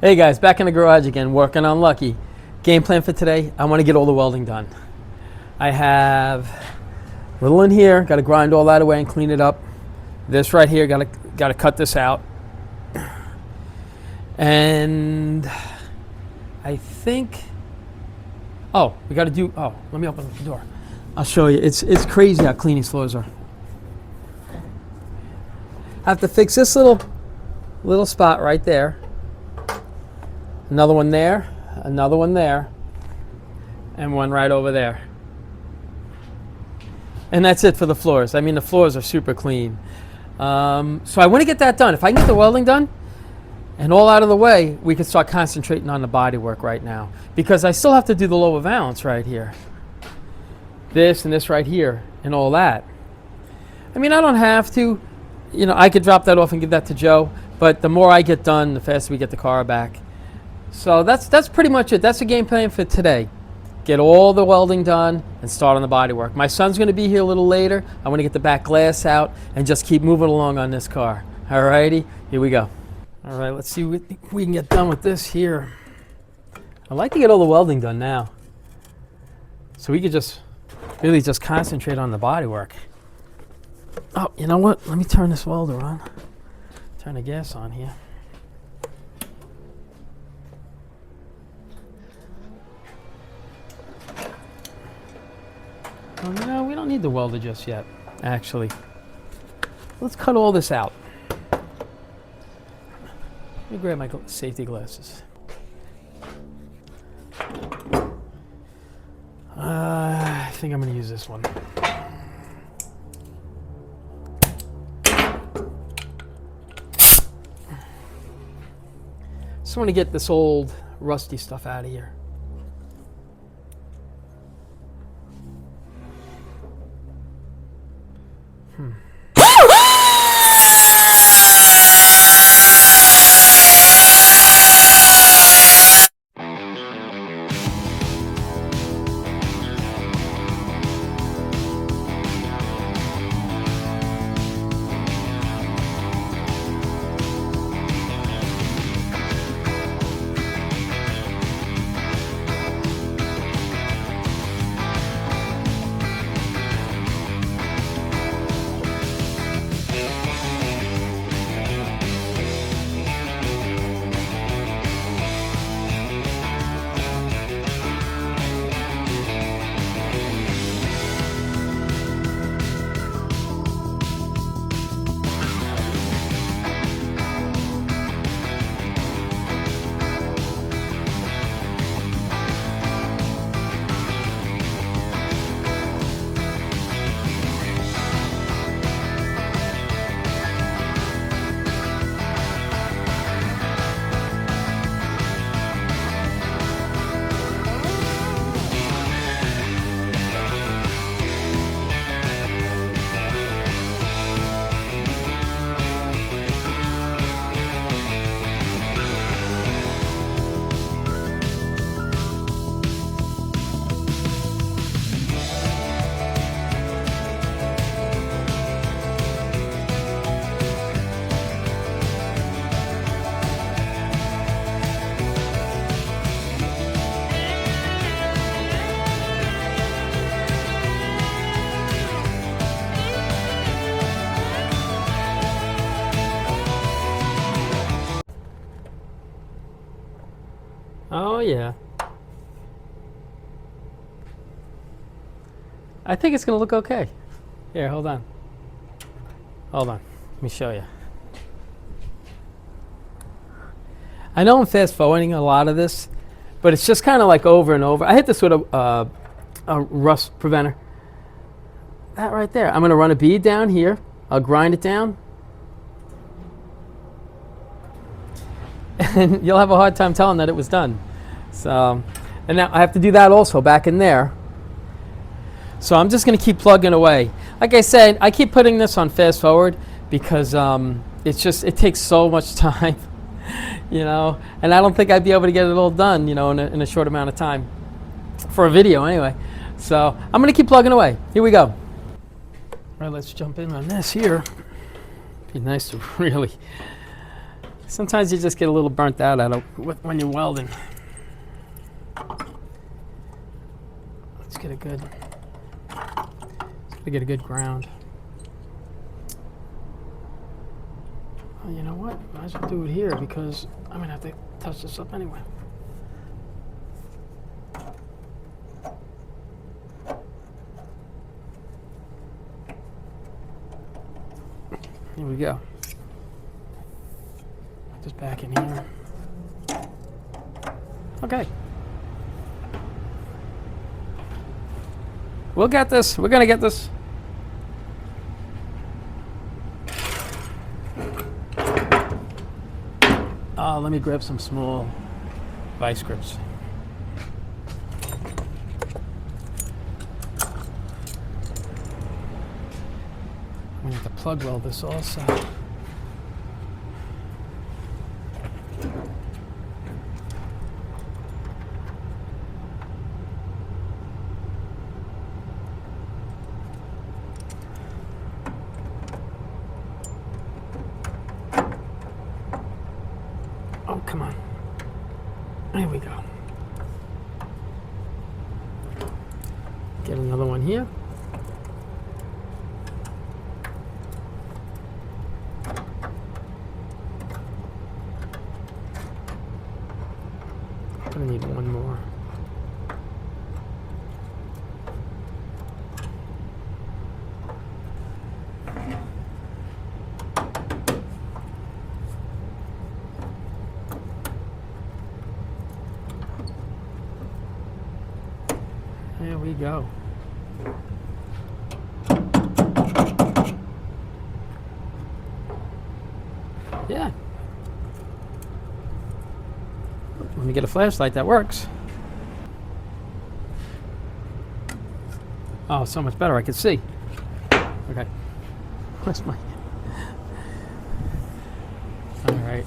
Hey guys, back in the garage again, working on Lucky. Game plan for today, I want to get all the welding done. I have a little in here, got to grind all that away and clean it up. This right here, got to cut this out. And I think, we got to do, let me open the door. I'll show you, it's crazy how clean these floors are. I have to fix this little spot right there. Another one there, another one there, and one right over there. And that's it for the floors. I mean, the floors are super clean. So I want to get that done. If I can get the welding done and all out of the way, we can start concentrating on the body work right now. Because I still have to do the lower valance right here. This and this right here and all that. I mean, I don't have to. You know, I could drop that off and give that to Joe. But the more I get done, the faster we get the car back. So that's pretty much it. That's the game plan for today. Get all the welding done and start on the body work. My son's going to be here a little later. I want to get the back glass out and just keep moving along on this car. Alrighty, here we go. All right, let's see what we can get done with this here. I'd like to get all the welding done now, so we could just really just concentrate on the body work. Oh, you know what? Let me turn this welder on. Turn the gas on here. Oh, no, we don't need the welder just yet, actually. Let's cut all this out. Let me grab my safety glasses. I think I'm going to use this one. Just want to get this old rusty stuff out of here. Oh yeah. I think it's going to look okay. Here, hold on. Hold on. Let me show you. I know I'm fast forwarding a lot of this, but it's just kind of like over and over. I hit this with a rust preventer. That right there. I'm going to run a bead down here. I'll grind it down. And you'll have a hard time telling that it was done. So, and now I have to do that also back in there. So I'm just going to keep plugging away. Like I said, I keep putting this on fast forward because it takes so much time, you know, and I don't think I'd be able to get it all done, you know, in a short amount of time for a video anyway. So I'm going to keep plugging away. Here we go. All right, let's jump in on this here. Be nice to really Sometimes you just get a little burnt out at it when you're welding. Let's get a good ground. Well, you know what? Might as well do it here because I'm gonna have to touch this up anyway. Here we go. Just back in here. Okay. We'll get this. We're gonna get this. Let me grab some small vice grips. I'm gonna have to plug weld this also. Oh, come on. There we go. Get another one here. I'm gonna need one more. There we go. Yeah. When you get a flashlight, that works. Oh, so much better. I can see. Okay. Where's my... All right.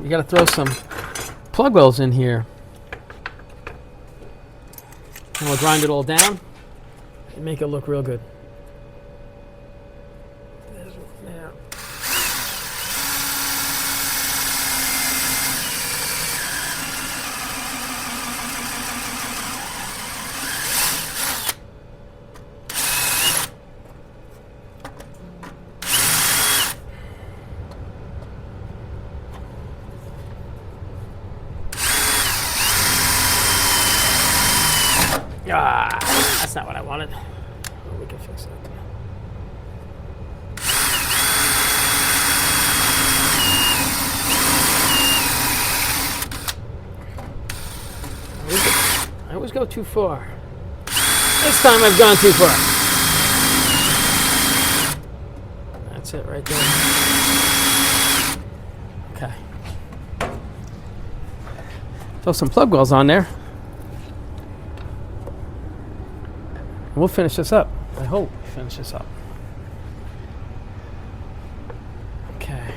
You got to throw some plug welds in here. And we'll grind it all down and make it look real good. There's one there. Ah, that's not what I wanted. Oh, we can fix that. go too far. This time I've gone too far. That's it right there. Okay. Throw some plug wells on there. And we'll finish this up. I hope we finish this up. Okay.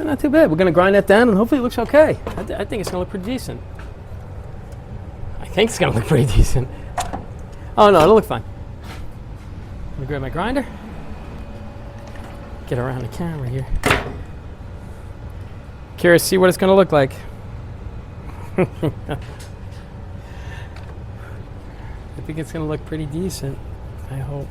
Not too bad. We're going to grind that down and hopefully it looks okay. I think it's going to look pretty decent. I think it's going to look pretty decent. Oh no, it'll look fine. I'm going to grab my grinder. Get around the camera here. Curious to see what it's going to look like. I think it's going to look pretty decent. I hope.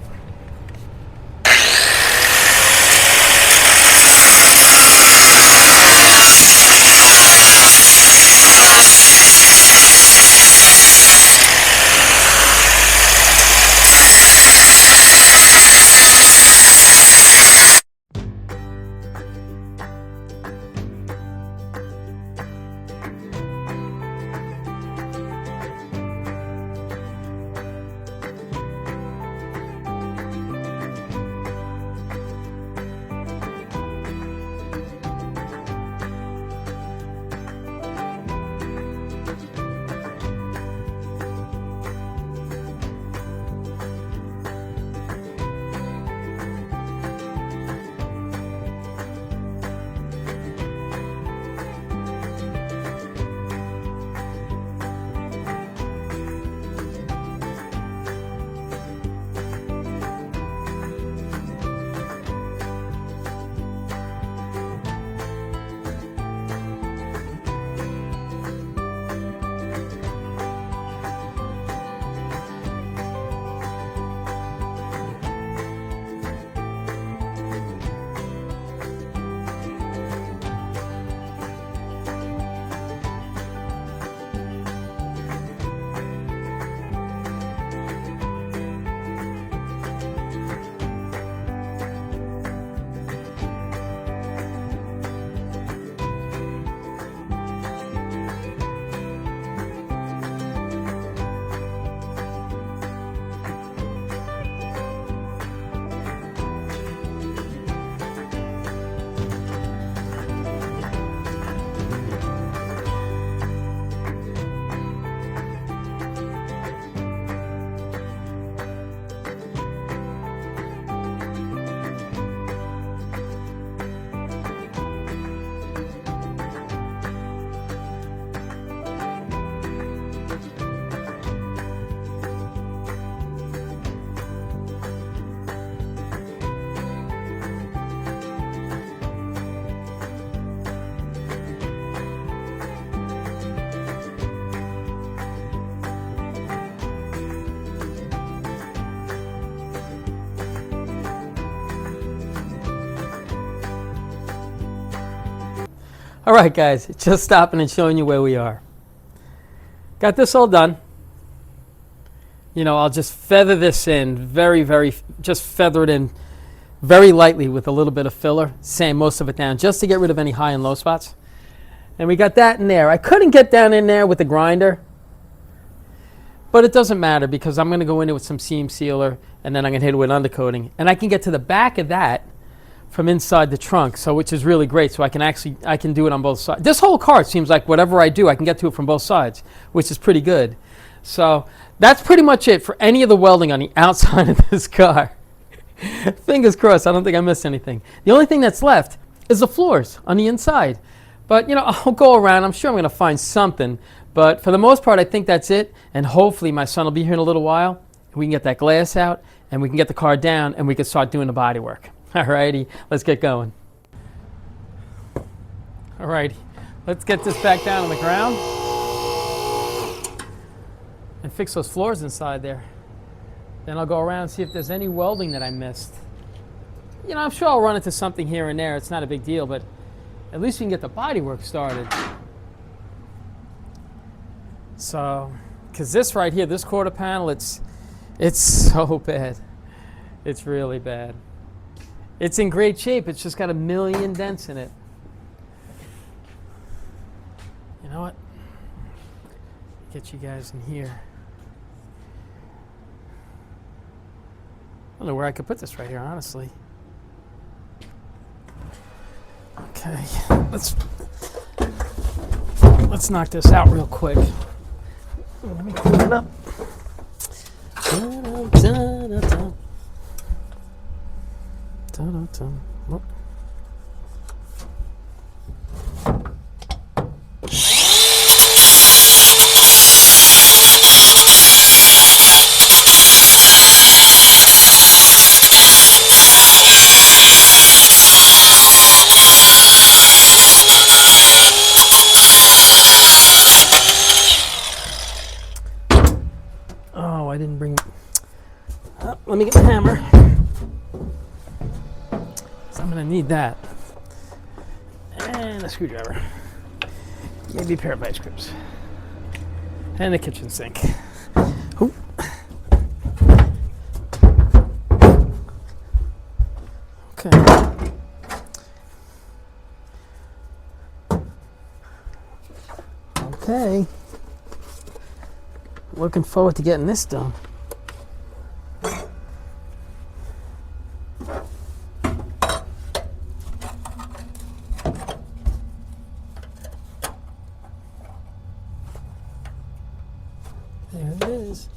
All right, guys, just stopping and showing you where we are. Got this all done. You know, I'll just feather this in just feather it in very lightly with a little bit of filler, sand most of it down just to get rid of any high and low spots. And we got that in there. I couldn't get down in there with the grinder, but it doesn't matter because I'm going to go in it with some seam sealer and then I'm going to hit it with undercoating. And I can get to the back of that from inside the trunk, so which is really great. So I can do it on both sides. This whole car, it seems like whatever I do, I can get to it from both sides, which is pretty good. So that's pretty much it for any of the welding on the outside of this car. Fingers crossed, I don't think I missed anything. The only thing that's left is the floors on the inside. But you know, I'll go around, I'm sure I'm gonna find something. But for the most part, I think that's it. And hopefully my son will be here in a little while. We can get that glass out and we can get the car down and we can start doing the body work. Alrighty, let's get going. Alrighty, Let's get this back down on the ground and fix those floors inside there. Then I'll go around and see if there's any welding that I missed. You know, I'm sure I'll run into something here and there. It's not a big deal, but at least we can get the bodywork started. So, because this right here, this quarter panel, it's so bad. It's really bad. It's in great shape. It's just got a million dents in it. You know what? Get you guys in here. I don't know where I could put this right here, honestly. Okay, let's knock this out real quick. Let me clean it up. Oh. I didn't bring. Let me get the hammer. So I'm going to need that. And a screwdriver. Maybe a pair of vice grips. And a kitchen sink. Ooh. Okay. Okay. Looking forward to getting this done. There it is.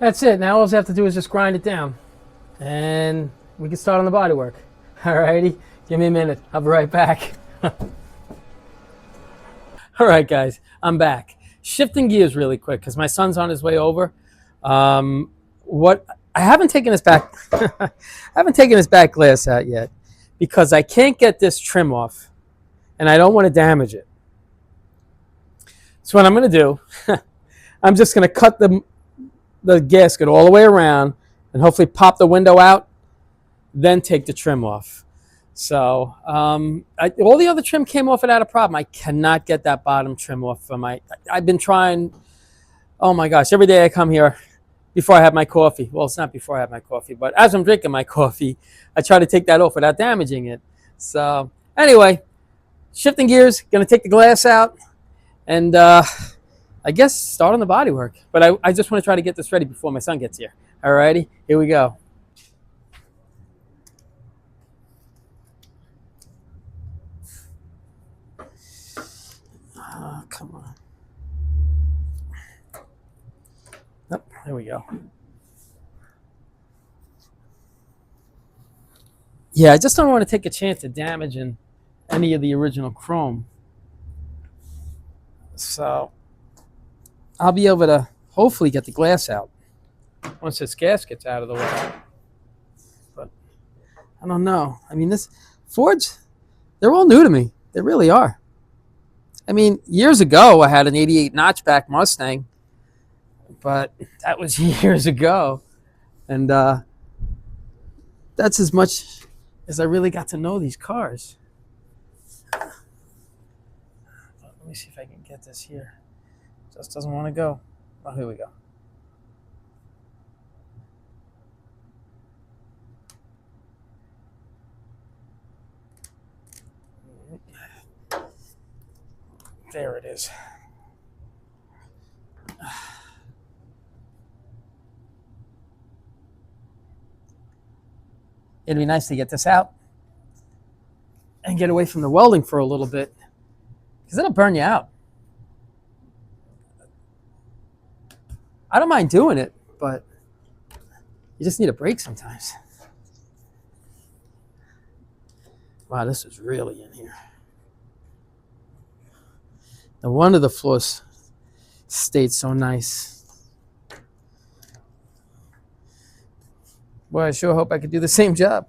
That's it. Now all I have to do is just grind it down. And we can start on the bodywork. Alrighty, give me a minute. I'll be right back. All right, guys, I'm back. Shifting gears really quick because my son's on his way over. What I haven't taken his back, I haven't taken his back glass out yet because I can't get this trim off, and I don't want to damage it. So what I'm going to do, I'm just going to cut the gasket all the way around and hopefully pop the window out, then take the trim off. So all the other trim came off without a problem. I cannot get that bottom trim off for I've been trying, oh my gosh, every day I come here before I have my coffee. Well, it's not before I have my coffee, but as I'm drinking my coffee, I try to take that off without damaging it. So anyway, shifting gears, gonna take the glass out and I guess start on the bodywork. But I just want to try to get this ready before my son gets here. Alrighty, here we go. Oh, come on. Oh, there we go. Yeah, I just don't want to take a chance of damaging any of the original chrome. So I'll be able to hopefully get the glass out once this gasket's out of the way. But I don't know. I mean, this Fords, they're all new to me. They really are. I mean, years ago, I had an 88 notchback Mustang, but that was years ago. And that's as much as I really got to know these cars. Let me see if I can get this here. Just doesn't want to go. Oh, here we go. There it is. It'd be nice to get this out and get away from the welding for a little bit because it'll burn you out. I don't mind doing it, but you just need a break sometimes. Wow, this is really in here. No wonder the floors stayed so nice. Boy, I sure hope I could do the same job.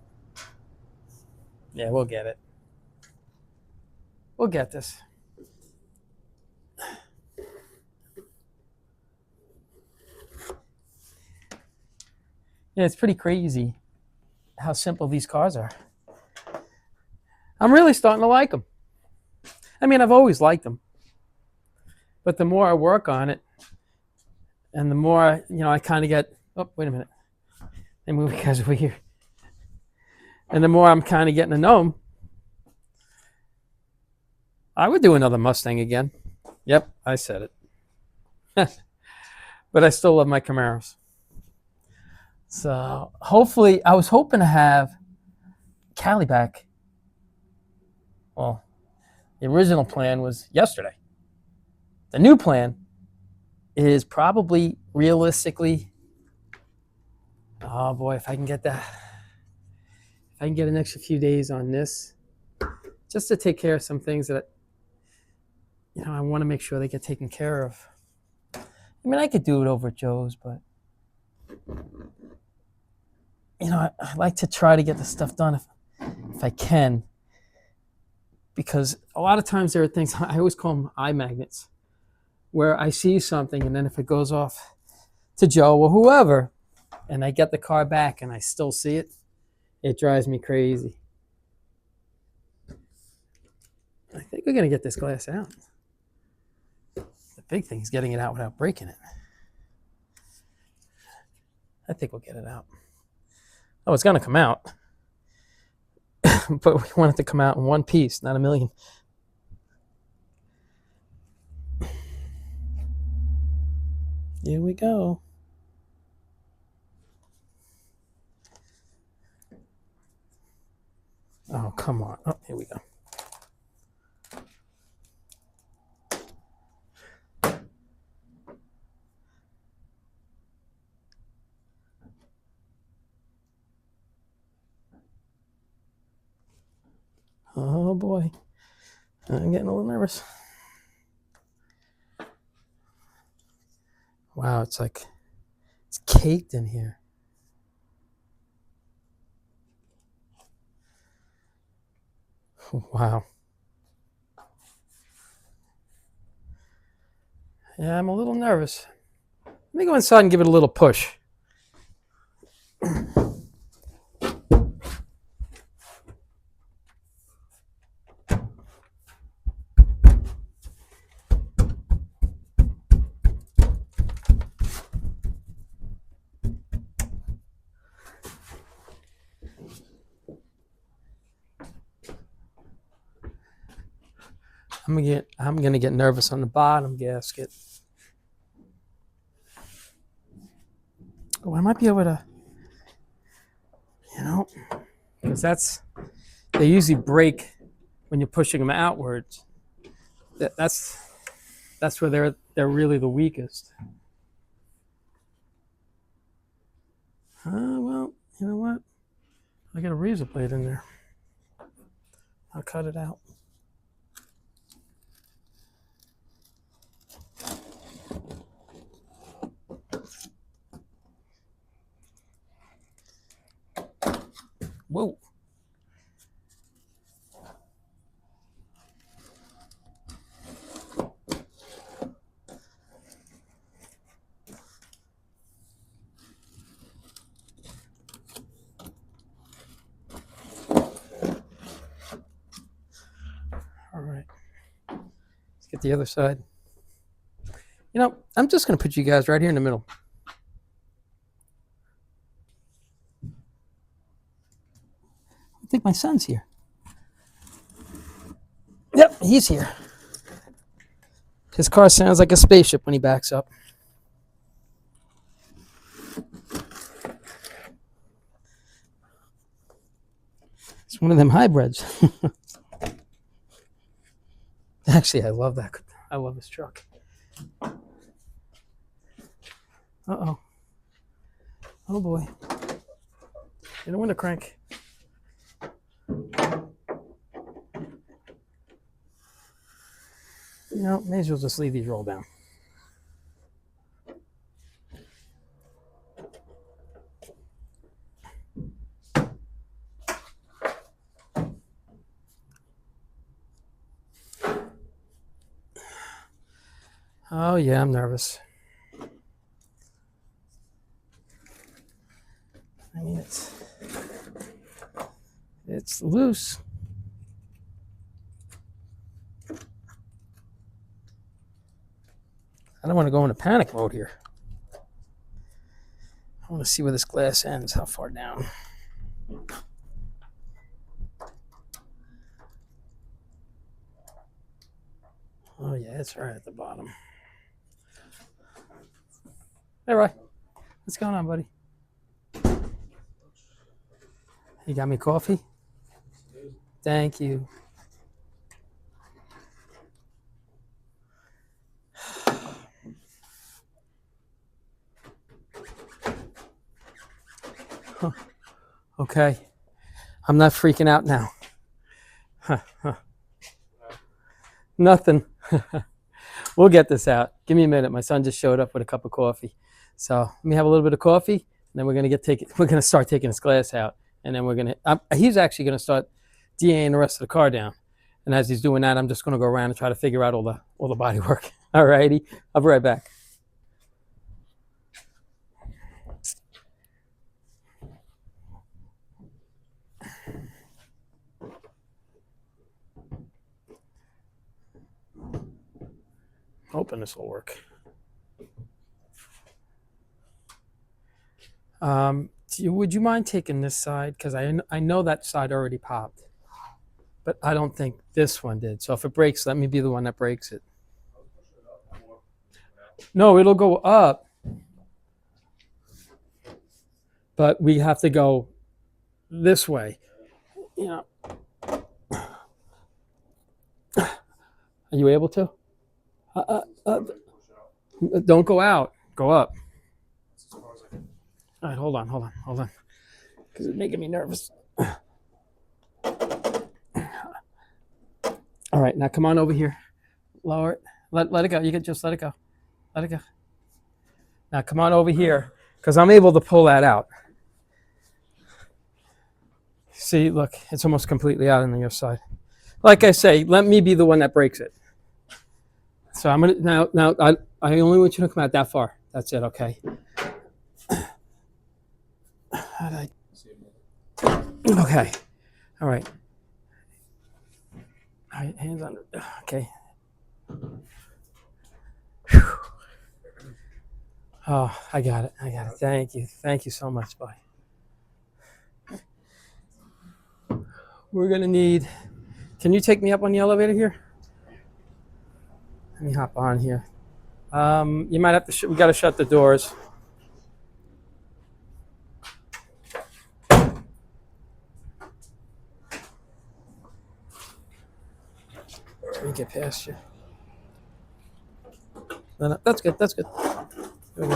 Yeah, we'll get it. We'll get this. Yeah, it's pretty crazy how simple these cars are. I'm really starting to like them. I mean, I've always liked them. But the more I work on it, and the more, I kind of get, oh, wait a minute. They move guys over here. And the more I'm kind of getting to know them, I would do another Mustang again. Yep, I said it. But I still love my Camaros. So hopefully, I was hoping to have Cali back. Well, the original plan was yesterday. The new plan is probably realistically, oh boy, if I can get that, if I can get an extra few days on this, just to take care of some things that, I want to make sure they get taken care of. I mean, I could do it over at Joe's, but, I like to try to get the stuff done if I can, because a lot of times there are things, I always call them eye magnets, where I see something and then if it goes off to Joe or whoever, and I get the car back and I still see it, it drives me crazy. I think we're going to get this glass out. The big thing is getting it out without breaking it. I think we'll get it out. Oh, it's going to come out. But we want it to come out in one piece, not a million. Here we go. Oh, come on. Oh, here we go. Oh boy. I'm getting a little nervous. Wow, it's like it's caked in here. Wow. Yeah, I'm a little nervous. Let me go inside and give it a little push. I'm gonna get nervous on the bottom gasket. Oh, I might be able to, because they usually break when you're pushing them outwards. That's where they're really the weakest. Well, you know what? I got a razor blade in there. I'll cut it out. Whoa. All right. Let's get the other side. I'm just going to put you guys right here in the middle. I think my son's here. Yep, he's here. His car sounds like a spaceship when he backs up. It's one of them hybrids. Actually, I love that. I love this truck. Uh-oh. Oh, boy. You don't want to crank. May as well just leave these roll down. Oh, yeah, I'm nervous. I mean, it's loose. I don't want to go into panic mode here. I want to see where this glass ends, how far down. Oh, yeah, it's right at the bottom. Hey, Roy. What's going on, buddy? You got me coffee? Thank you. Huh. Okay. I'm not freaking out now. Nothing. We'll get this out. Give me a minute. My son just showed up with a cup of coffee. So let me have a little bit of coffee, and then we're gonna start taking this glass out, and then he's actually gonna start DAing the rest of the car down. And as he's doing that, I'm just gonna go around and try to figure out all the body work. All righty. I'll be right back. Hoping this will work. Would you mind taking this side? Because I know that side already popped, but I don't think this one did. So if it breaks, let me be the one that breaks it. No, it'll go up, but we have to go this way. Are you able to? Don't go out. Go up. All right, hold on. Because it's making me nervous. All right, now come on over here. Lower it. Let it go. You can just let it go. Let it go. Now come on over here because I'm able to pull that out. See, look, it's almost completely out on the other side. Like I say, let me be the one that breaks it. So I'm gonna now. I only want you to come out that far. That's it. Okay. Okay. All right. All right. Hands under. Okay. Whew. Oh, I got it. I got it. Thank you. Thank you so much, bye. We're gonna need. Can you take me up on the elevator here? Let me hop on here. You might have to. We got to shut the doors. Let me get past you. No, that's good. That's good. There we go.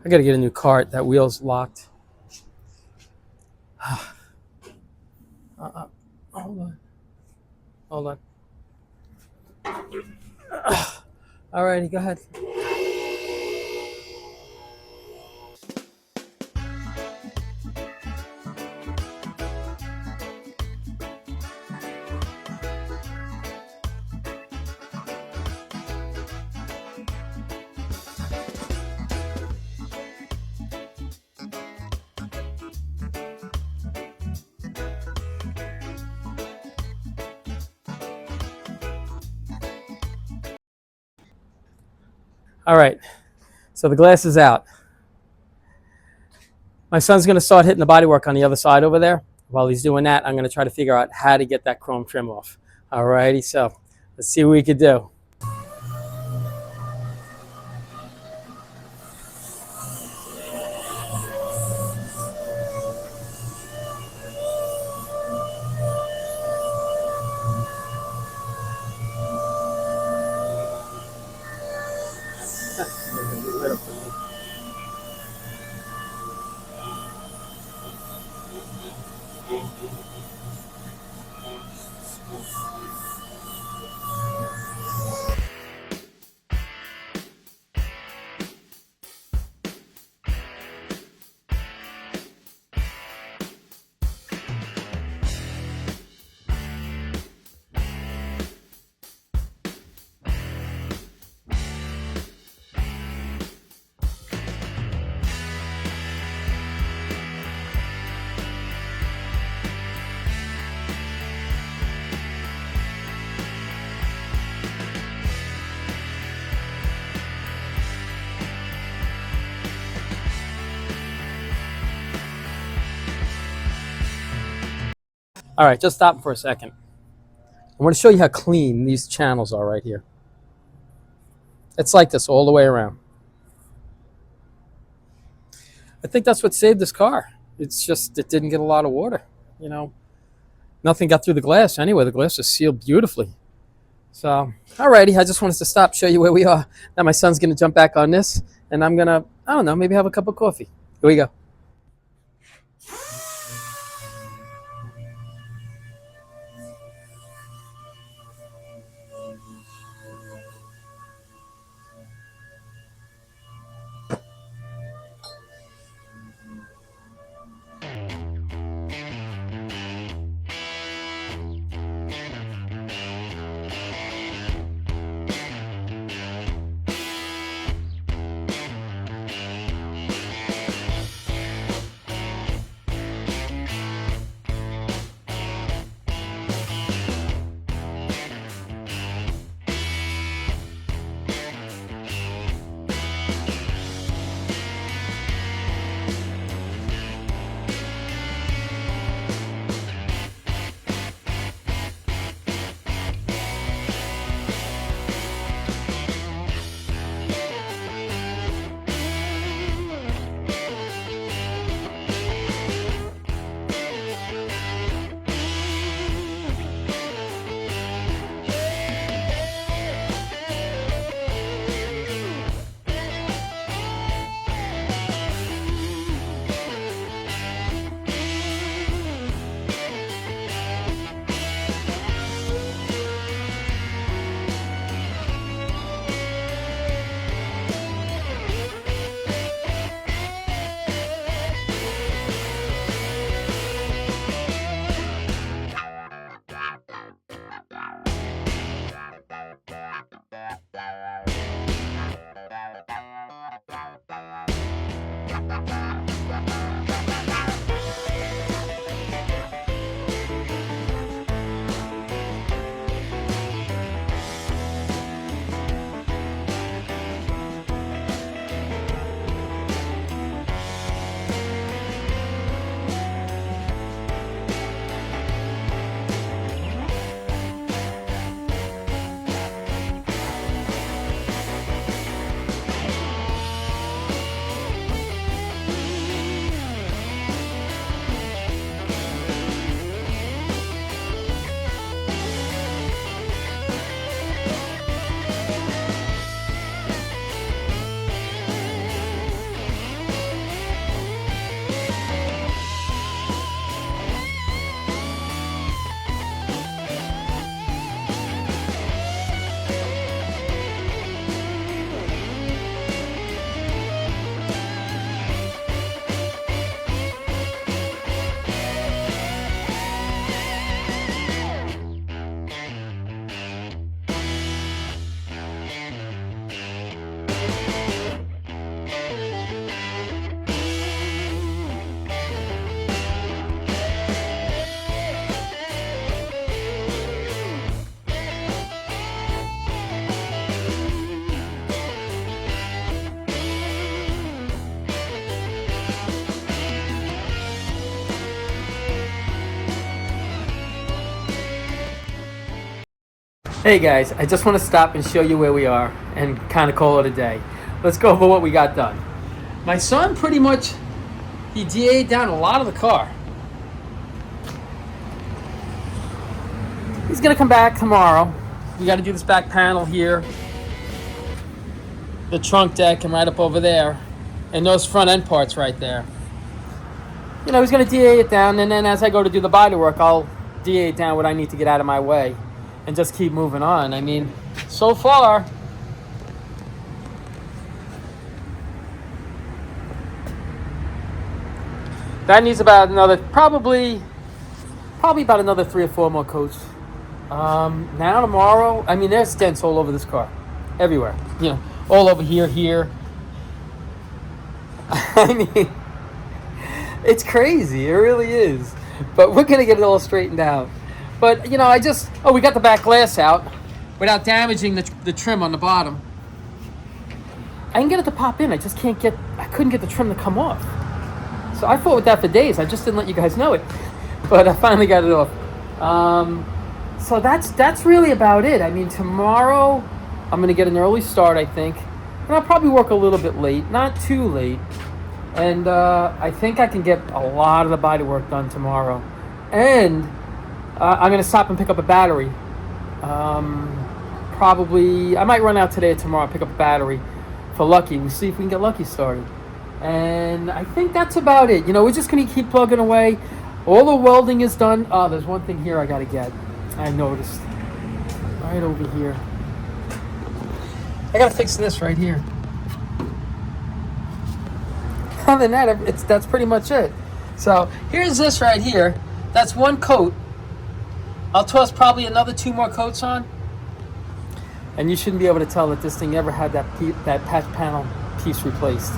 I got to get a new cart. That wheel's locked. Hold on. Hold on. All righty, go ahead. All right, so the glass is out. My son's going to start hitting the bodywork on the other side over there. While he's doing that, I'm going to try to figure out how to get that chrome trim off. All righty, so let's see what we could do. All right, just stop for a second. I want to show you how clean these channels are right here. It's like this all the way around. I think that's what saved this car. It's just it didn't get a lot of water. You know, nothing got through the glass anyway. The glass is sealed beautifully. So, alrighty, I just wanted to stop, show you where we are. Now my son's going to jump back on this, and I'm going to, I don't know, maybe have a cup of coffee. Here we go. Hey guys, I just want to stop and show you where we are and kind of call it a day. Let's go over what we got done. My son pretty much, he DA'd down a lot of the car. He's going to come back tomorrow. We got to do this back panel here, the trunk deck, and right up over there, and those front end parts right there. You know, he's going to DA it down, and then as I go to do the body work, I'll DA it down what I need to get out of my way and just keep moving on. I mean, so far, that needs about another, probably about another 3 or 4 more coats. Now tomorrow, I mean, there's dents all over this car, everywhere. You know, all over here. I mean, it's crazy. It really is. But we're gonna get it all straightened out. But you know, we got the back glass out without damaging the trim on the bottom. I can get it to pop in. I couldn't get the trim to come off. So I fought with that for days. I just didn't let you guys know it. But I finally got it off. So that's really about it. I mean, tomorrow I'm going to get an early start, I think. And I'll probably work a little bit late, not too late. And I think I can get a lot of the body work done tomorrow. And I'm going to stop and pick up a battery. Probably, I might run out today or tomorrow and pick up a battery for Lucky. We'll see if we can get Lucky started. And I think that's about it. You know, we're just going to keep plugging away. All the welding is done. Oh, there's one thing here I got to get. I noticed. Right over here. I got to fix this right here. Other than that, that's pretty much it. So here's this right here. That's one coat. I'll toss probably another 2 more coats on. And you shouldn't be able to tell that this thing ever had that patch panel piece replaced.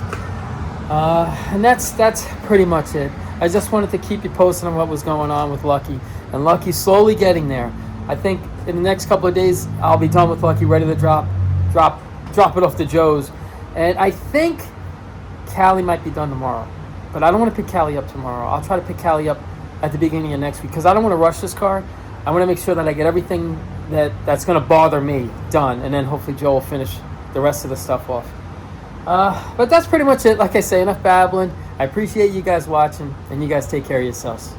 And that's pretty much it. I just wanted to keep you posted on what was going on with Lucky. And Lucky's slowly getting there. I think in the next couple of days, I'll be done with Lucky, ready to drop it off to Joe's. And I think Callie might be done tomorrow. But I don't want to pick Callie up tomorrow. I'll try to pick Callie up at the beginning of next week because I don't want to rush this car. I want to make sure that I get everything that's going to bother me done. And then hopefully Joe will finish the rest of the stuff off. But that's pretty much it. Like I say, enough babbling. I appreciate you guys watching, and you guys take care of yourselves.